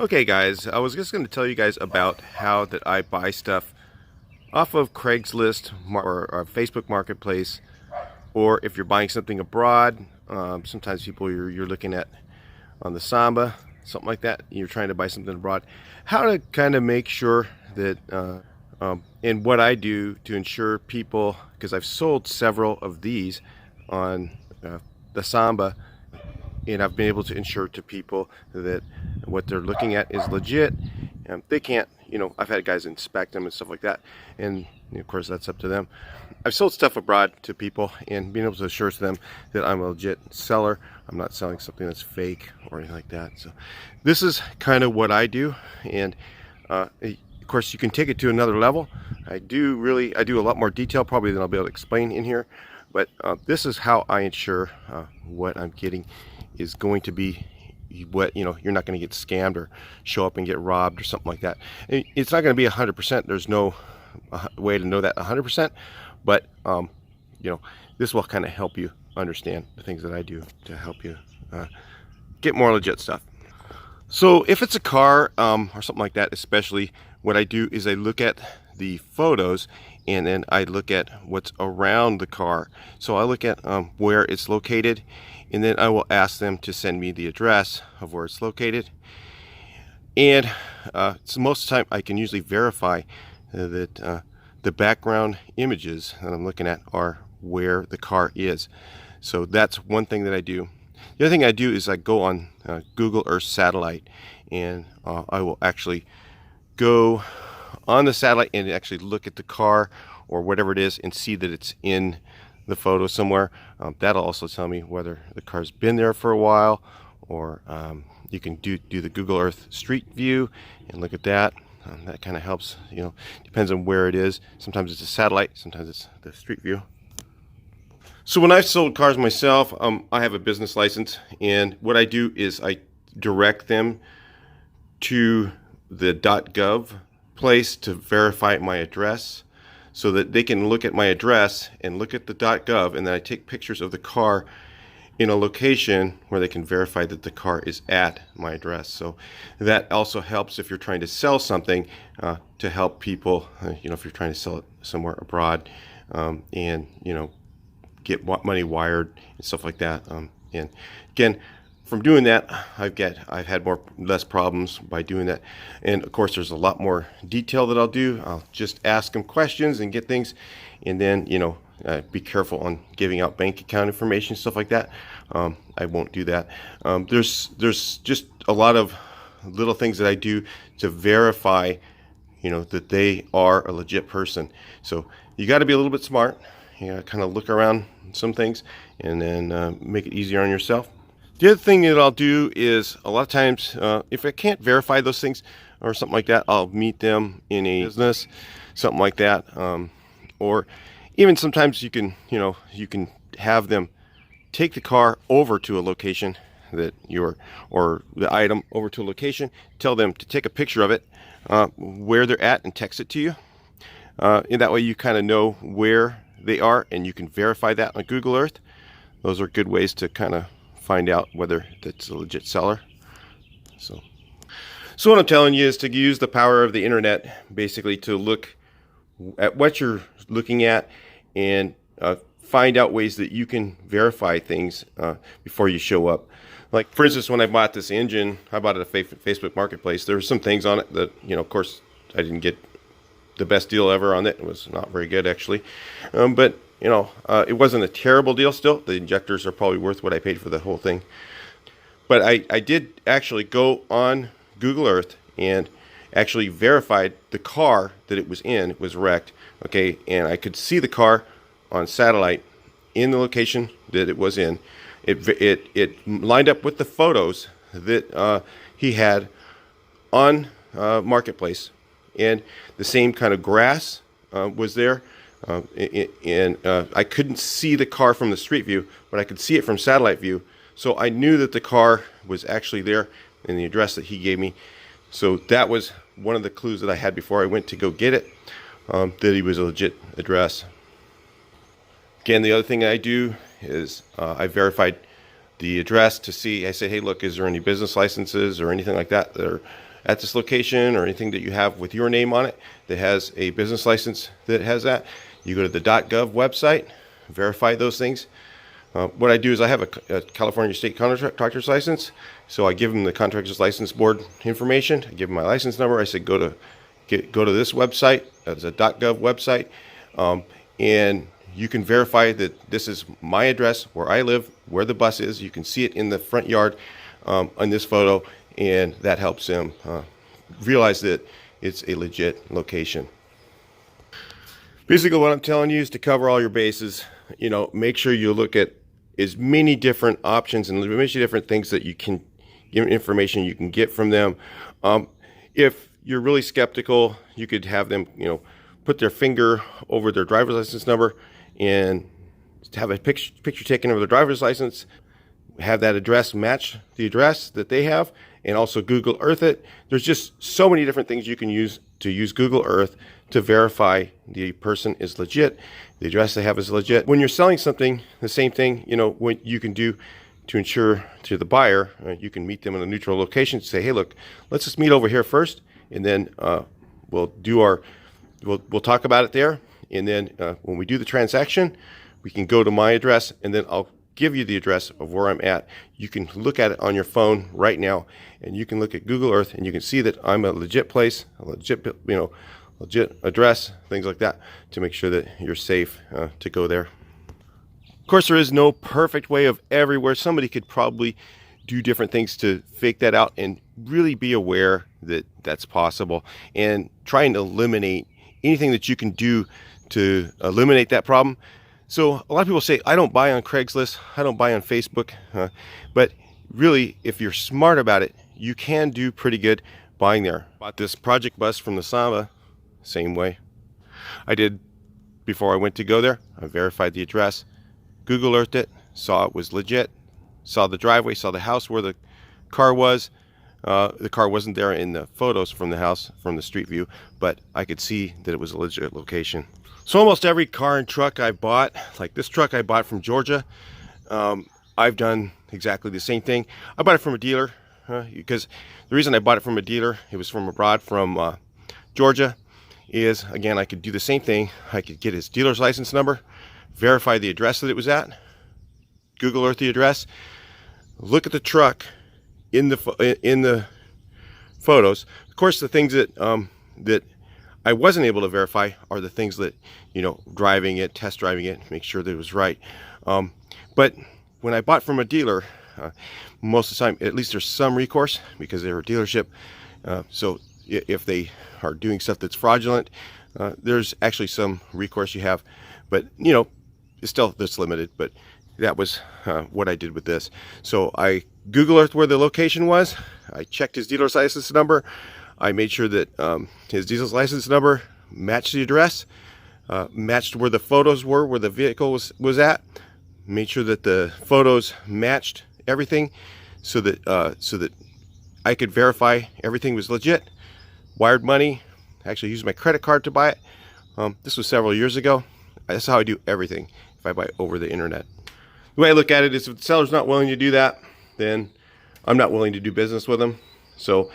Okay guys, I was just going to tell you guys about how that I buy stuff off of Craigslist or Facebook Marketplace, or if you're buying something abroad. Sometimes people you're looking at on the Samba, something like that, you're trying to buy something abroad. How to kind of make sure that, and what I do to ensure people, because I've sold several of these on the Samba, and I've been able to ensure to people that what they're looking at is legit. They can't, I've had guys inspect them and stuff like that, and of course that's up to them. I've sold stuff abroad to people and being able to assure to them that I'm a legit seller. I'm not selling something that's fake or anything like that. So this is kind of what I do, and of course you can take it to another level. I do a lot more detail probably than I'll be able to explain in here, but this is how I ensure what I'm getting is going to be what, you're not going to get scammed or show up and get robbed or something like that. It's not going to be 100%. There's no way to know that 100%, but this will kind of help you understand the things that I do to help you get more legit stuff. So if it's a car or something like that, especially, what I do is I look at the photos and then I look at what's around the car. So I look at where it's located, and then I will ask them to send me the address of where it's located. And so most of the time I can usually verify that the background images that I'm looking at are where the car is. So that's one thing that I do. The other thing I do is I go on Google Earth satellite, and I will actually go on the satellite and actually look at the car or whatever it is and see that it's in the photo somewhere. That'll also tell me whether the car's been there for a while, or you can do the Google Earth Street View and look at that. That kind of helps, depends on where it is. Sometimes it's a satellite, sometimes it's the Street View. So when I've sold cars myself, I have a business license, and what I do is I direct them to the .gov place to verify my address, so that they can look at my address and look at the .gov, and then I take pictures of the car in a location where they can verify that the car is at my address. So that also helps if you're trying to sell something, to help people, if you're trying to sell it somewhere abroad, and get money wired and stuff like that. And again, from doing that, I've had less problems by doing that. And of course, there's a lot more detail that I'll do. I'll just ask them questions and get things, and then be careful on giving out bank account information, stuff like that. I won't do that. There's just a lot of little things that I do to verify that they are a legit person. So you got to be a little bit smart. You got to kind of look around some things and then make it easier on yourself. The other thing that I'll do is, a lot of times, if I can't verify those things or something like that, I'll meet them in a business, something like that. Or even sometimes you can have them take the car over to a location or the item over to a location, tell them to take a picture of it, where they're at, and text it to you. And that way you kind of know where they are, and you can verify that on Google Earth. Those are good ways to kind of find out whether it's a legit seller. So what I'm telling you is to use the power of the internet, basically, to look at what you're looking at and find out ways that you can verify things before you show up. Like, for instance, when I bought this engine, I bought it at Facebook Marketplace. There were some things on it that, of course, I didn't get the best deal ever on it. It was not very good, actually. But it wasn't a terrible deal still. The injectors are probably worth what I paid for the whole thing. But I did actually go on Google Earth and actually verified the car that it was in. It was wrecked, okay? And I could see the car on satellite in the location that it was in. It lined up with the photos that he had on Marketplace, and the same kind of grass was there. And I couldn't see the car from the street view, but I could see it from satellite view. So I knew that the car was actually there in the address that he gave me. So that was one of the clues that I had before I went to go get it, that he was a legit address. Again, the other thing I do is I verified the address to see. I say, hey, look, is there any business licenses or anything like that that are at this location, or anything that you have with your name on it that has a business license that has that, you go to the .gov website, verify those things. What I do is I have a California State Contractor's License, so I give them the Contractor's License Board information. I give them my license number. I say go to this website. It's a .gov website, and you can verify that this is my address, where I live, where the bus is. You can see it in the front yard on this photo, and that helps them realize that it's a legit location. Basically, what I'm telling you is to cover all your bases. Make sure you look at as many different options and as many different things that you can, information you can get from them. If you're really skeptical, you could have them, put their finger over their driver's license number and have a picture taken of their driver's license, have that address match the address that they have, and also Google Earth it. There's just so many different things you can use to use Google Earth to verify the person is legit, the address they have is legit. When you're selling something, the same thing, what you can do to ensure to the buyer, you can meet them in a neutral location, say, hey, look, let's just meet over here first, and then we'll talk about it there, and then when we do the transaction, we can go to my address, and then I'll give you the address of where I'm at. You can look at it on your phone right now, and you can look at Google Earth, and you can see that I'm a legit place, a legit, legit address, things like that, to make sure that you're safe to go there. Of course, there is no perfect way of everywhere. Somebody could probably do different things to fake that out, and really be aware that that's possible, and try and eliminate anything that you can do to eliminate that problem. So a lot of people say, I don't buy on Craigslist, I don't buy on Facebook, but really, if you're smart about it, you can do pretty good buying there. Bought this project bus from the Samba, same way. I did before I went to go there. I verified the address, Google Earthed it, saw it was legit, saw the driveway, saw the house where the car was. The car wasn't there in the photos from the house, from the street view, but I could see that it was a legit location. So almost every car and truck I bought, like this truck I bought from Georgia, I've done exactly the same thing. I bought it from a dealer because the reason I bought it from a dealer, it was from abroad, from Georgia, is, again, I could do the same thing. I could get his dealer's license number, verify the address that it was at, Google Earth the address, look at the truck in the photos. Of course, the things that that I wasn't able to verify are the things that, driving it, test driving it, make sure that it was right. But when I bought from a dealer, most of the time, at least there's some recourse because they're a dealership. So if they are doing stuff that's fraudulent, there's actually some recourse you have, but it's still, that's limited. But that was what I did with this. So I Google Earthed where the location was. I checked his dealer's license number. I made sure that his dealer's license number matched the address, matched where the photos were, where the vehicle was at. Made sure that the photos matched everything, so that I could verify everything was legit. Wired money. Actually used my credit card to buy it. This was several years ago. That's how I do everything if I buy over the internet. The way I look at it is, if the seller's not willing to do that, then I'm not willing to do business with them. So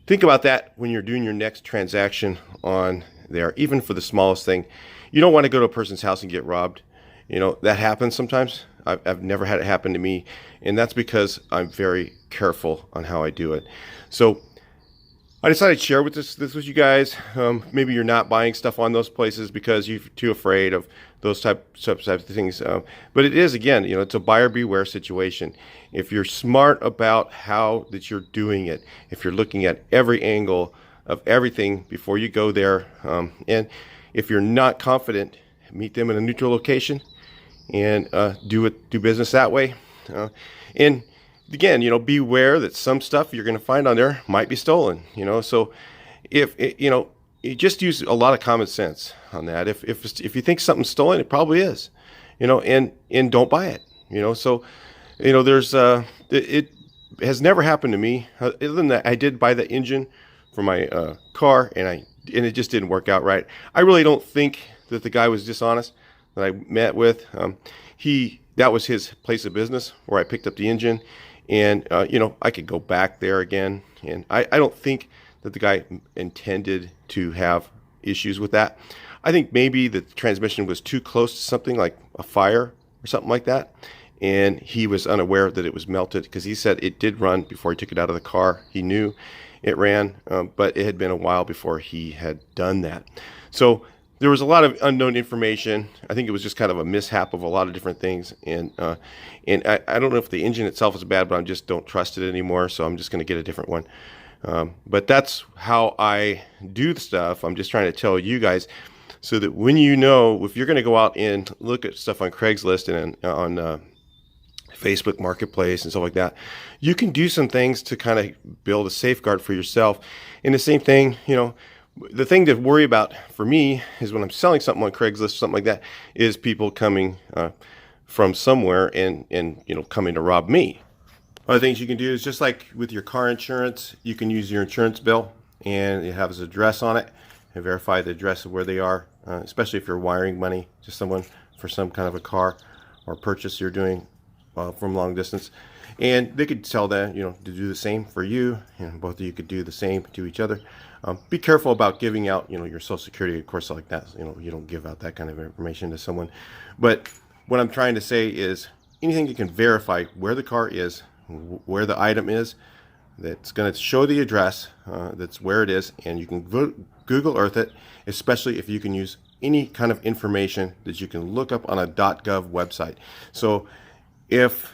think about that when you're doing your next transaction on there, even for the smallest thing. You don't want to go to a person's house and get robbed. That happens sometimes. I've never had it happen to me, and that's because I'm very careful on how I do it. So I decided to share this with you guys. Maybe you're not buying stuff on those places because you're too afraid of those types of things. But it is, again, it's a buyer beware situation. If you're smart about how that you're doing it, if you're looking at every angle of everything before you go there, and if you're not confident, meet them in a neutral location and do business that way. And again, beware that some stuff you're going to find on there might be stolen. So if you just use a lot of common sense on that. If you think something's stolen, it probably is. And don't buy it. So there's it has never happened to me. Other than that, I did buy the engine for my car, and it just didn't work out right. I really don't think that the guy was dishonest that I met with. That was his place of business where I picked up the engine, And you know, I could go back there again, and I don't think that the guy intended to have issues with that. I think maybe the transmission was too close to something like a fire or something like that, and he was unaware that it was melted, because he said it did run before he took it out of the car. He knew it ran, but it had been a while before he had done that. So there was a lot of unknown information. I think it was just kind of a mishap of a lot of different things, and I don't know if the engine itself is bad, but I just don't trust it anymore, so I'm just going to get a different one. But that's how I do the stuff. I'm just trying to tell you guys, so that when you know, if you're going to go out and look at stuff on Craigslist and on Facebook Marketplace and stuff like that, you can do some things to kind of build a safeguard for yourself. And the same thing, you know, the thing to worry about for me is when I'm selling something on Craigslist or something like that, is people coming from somewhere and you know, coming to rob me. Other things you can do is, just like with your car insurance, you can use your insurance bill and it has an address on it, and verify the address of where they are, especially if you're wiring money to someone for some kind of a car or purchase you're doing from long distance. And they could tell that, you know, to do the same for you, and both of you could do the same to each other. Be careful about giving out, you know, your social security, of course, like that. You know, you don't give out that kind of information to someone. But what I'm trying to say is, anything you can verify where the car is, where the item is, that's going to show the address, that's where it is, and you can Google Earth it, especially if you can use any kind of information that you can look up on a .gov website. So if,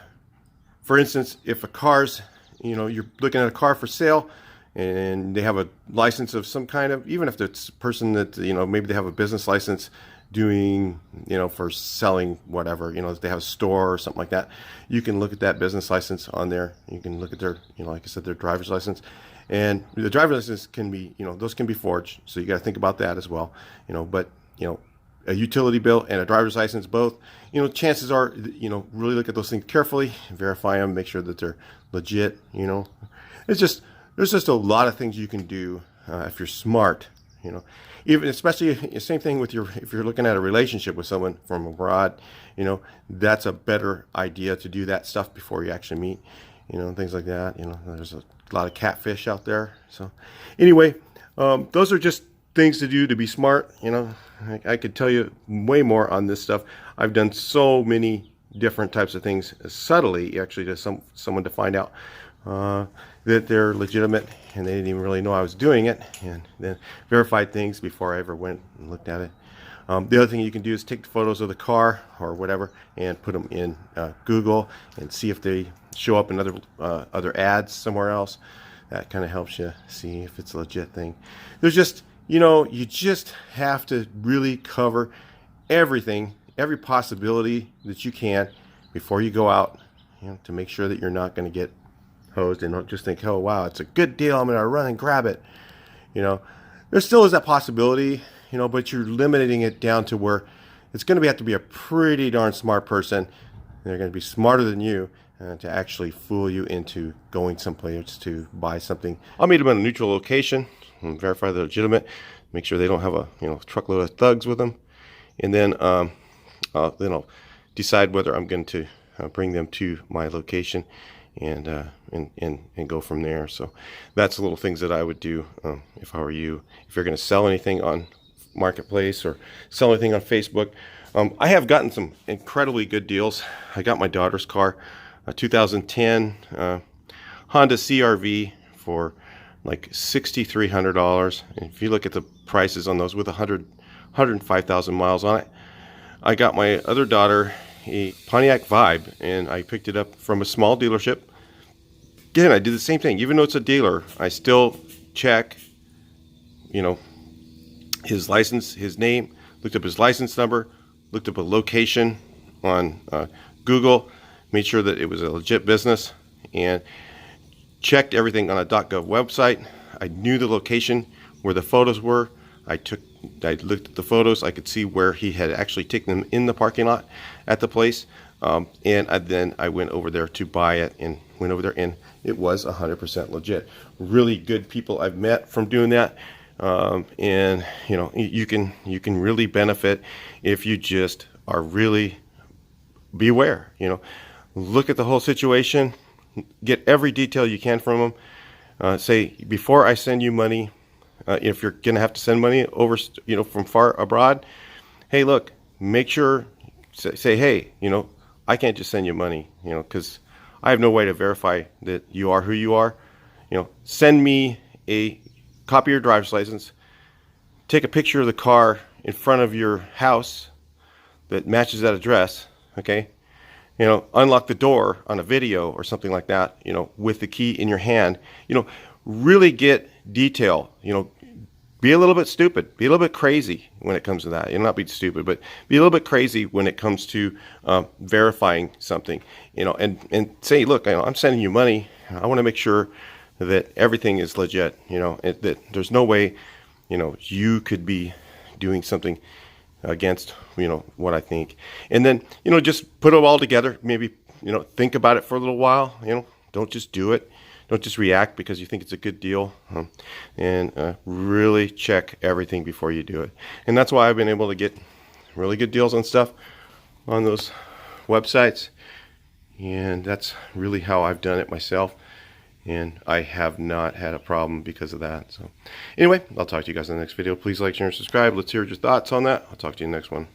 for instance, if a car's, you know, you're looking at a car for sale and they have a license of some kind of, even if it's a person that, you know, maybe they have a business license doing, you know, for selling whatever, you know, if they have a store or something like that, you can look at that business license on there. You can look at their, you know, like I said, their driver's license. And the driver's license can be, you know, those can be forged, so you got to think about that as well, you know. But, you know, a utility bill and a driver's license, both, you know, chances are, you know, really look at those things carefully, verify them, make sure that they're legit. You know, it's just, there's just a lot of things you can do if you're smart, you know. Even, especially, same thing with your, if you're looking at a relationship with someone from abroad, you know, that's a better idea to do that stuff before you actually meet, you know, things like that. You know, there's a lot of catfish out there. So anyway, those are just things to do to be smart. You know, I could tell you way more on this stuff. I've done so many different types of things subtly, actually, to someone to find out that they're legitimate, and they didn't even really know I was doing it, and then verified things before I ever went and looked at it. The other thing you can do is take photos of the car or whatever and put them in Google and see if they show up in other ads somewhere else. That kind of helps you see if it's a legit thing. There's just, you know, you just have to really cover everything, every possibility that you can before you go out, you know, to make sure that you're not going to get hosed, and don't just think, oh wow, it's a good deal, I'm going to run and grab it. You know, there still is that possibility, you know, but you're limiting it down to where it's going to have to be a pretty darn smart person. They're going to be smarter than you to actually fool you into going someplace to buy something. I'll meet them in a neutral location and verify they're legitimate, make sure they don't have a, you know, truckload of thugs with them, and then I'll decide whether I'm going to bring them to my location and go from there. So that's the little things that I would do if I were you. If you're going to sell anything on Marketplace or sell anything on Facebook, I have gotten some incredibly good deals. I got my daughter's car, a 2010 Honda CRV, for like $6,300. And if you look at the prices on those with 105,000 miles on it. I got my other daughter a Pontiac Vibe, and I picked it up from a small dealership. Again, I did the same thing. Even though it's a dealer, I still check, you know, his license, his name, looked up his license number, looked up a location on Google, made sure that it was a legit business, and checked everything on a .gov website. I knew the location where the photos were. I looked at the photos. I could see where he had actually taken them in the parking lot at the place. And then I went over there to buy it, and went over there, and it was 100% legit. Really good people I've met from doing that. And you know, you can really benefit if you just are really beware. You know, look at the whole situation, get every detail you can from them. Say, before I send you money, if you're going to have to send money over, from far abroad, hey, look, make sure, say, hey, I can't just send you money, because I have no way to verify that you are who you are. Send me a copy of your driver's license, take a picture of the car in front of your house that matches that address, okay? Unlock the door on a video or something like that, with the key in your hand. Really get detail, be a little bit stupid, be a little bit crazy when it comes to that. Not be stupid, but be a little bit crazy when it comes to verifying something, and say, look, I'm sending you money. I want to make sure that everything is legit, that there's no way, you could be doing something against, what I think. And then, just put it all together. Maybe, think about it for a little while, don't just do it. Don't just react because you think it's a good deal, and really check everything before you do it. And that's why I've been able to get really good deals on stuff on those websites. And that's really how I've done it myself. And I have not had a problem because of that. So anyway, I'll talk to you guys in the next video. Please like, share, and subscribe. Let's hear your thoughts on that. I'll talk to you in the next one.